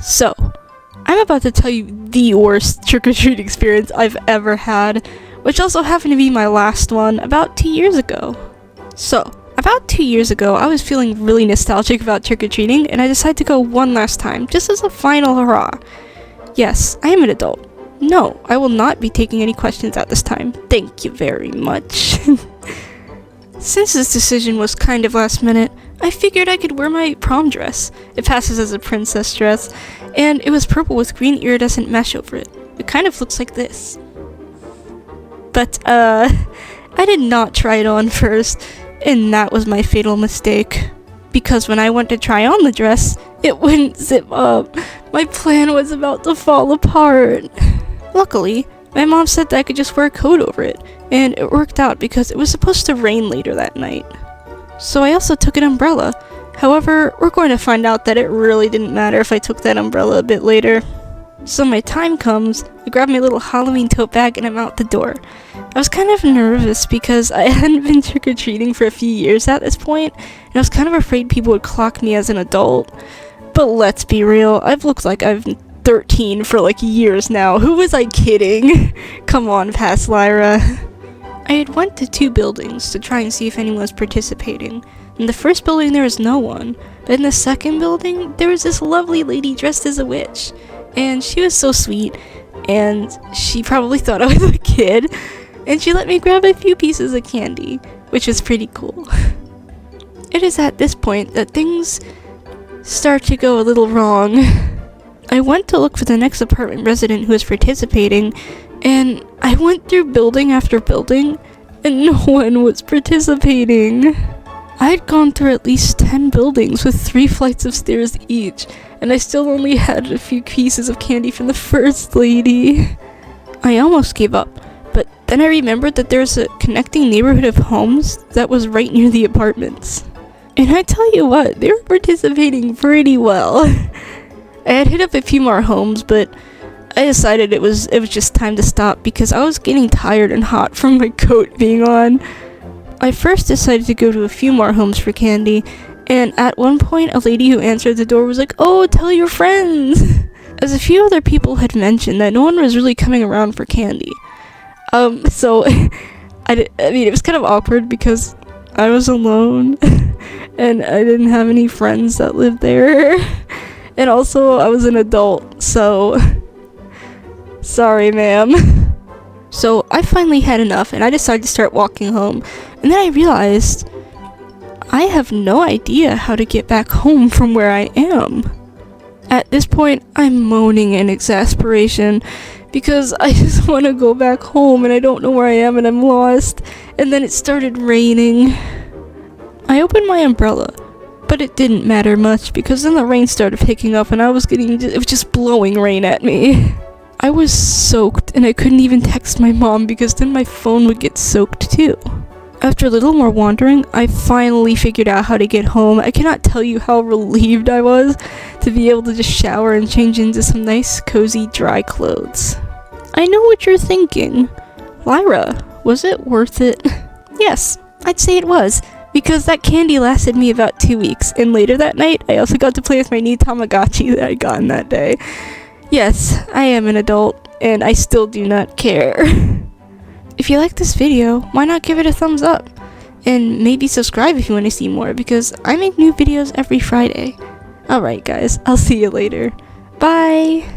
So, I'm about to tell you the worst trick-or-treat experience I've ever had, which also happened to be my last one about 2 years ago. So, about 2 years ago, I was feeling really nostalgic about trick-or-treating, and I decided to go one last time, just as a final hurrah. Yes, I am an adult. No, I will not be taking any questions at this time. Thank you very much. Since this decision was kind of last minute, I figured I could wear my prom dress. It passes as a princess dress, and it was purple with green iridescent mesh over it. It kind of looks like this. But, I did not try it on first, and that was my fatal mistake. Because when I went to try on the dress, it wouldn't zip up. My plan was about to fall apart. Luckily, my mom said that I could just wear a coat over it, and it worked out because it was supposed to rain later that night. So I also took an umbrella. However, we're going to find out that it really didn't matter if I took that umbrella a bit later. So my time comes, I grab my little Halloween tote bag and I'm out the door. I was kind of nervous because I hadn't been trick-or-treating for a few years at this point, and I was kind of afraid people would clock me as an adult. But let's be real, I've looked like I've 13 for like years now. Who was I kidding? Come on, past Lyra. I had went to 2 buildings to try and see if anyone was participating. In the first building there was no one, but in the second building there was this lovely lady dressed as a witch. And she was so sweet, and she probably thought I was a kid, and she let me grab a few pieces of candy, which was pretty cool. It is at this point that things start to go a little wrong. I went to look for the next apartment resident who was participating, and I went through building after building, and no one was participating. I had gone through at least 10 buildings with 3 flights of stairs each, and I still only had a few pieces of candy from the first lady. I almost gave up, but then I remembered that there's a connecting neighborhood of homes that was right near the apartments. And I tell you what, they were participating pretty well. I had hit up a few more homes, but I decided it was just time to stop because I was getting tired and hot from my coat being on. I first decided to go to a few more homes for candy, and at one point a lady who answered the door was like, "Oh, tell your friends!" As a few other people had mentioned that no one was really coming around for candy. So, I mean, it was kind of awkward because I was alone, and I didn't have any friends that lived there. And also, I was an adult, so sorry, ma'am. So I finally had enough, and I decided to start walking home. And then I realized I have no idea how to get back home from where I am. At this point, I'm moaning in exasperation because I just want to go back home, and I don't know where I am, and I'm lost. And then it started raining. I opened my umbrella, but it didn't matter much because then the rain started picking up and it was just blowing rain at me. I was soaked and I couldn't even text my mom because then my phone would get soaked too. After a little more wandering, I finally figured out how to get home. I cannot tell you how relieved I was to be able to just shower and change into some nice, cozy, dry clothes. I know what you're thinking. Lyra, was it worth it? Yes, I'd say it was. Because that candy lasted me about 2 weeks, and later that night, I also got to play with my new Tamagotchi that I'd gotten that day. Yes, I am an adult, and I still do not care. If you like this video, why not give it a thumbs up? And maybe subscribe if you want to see more, because I make new videos every Friday. Alright guys, I'll see you later. Bye!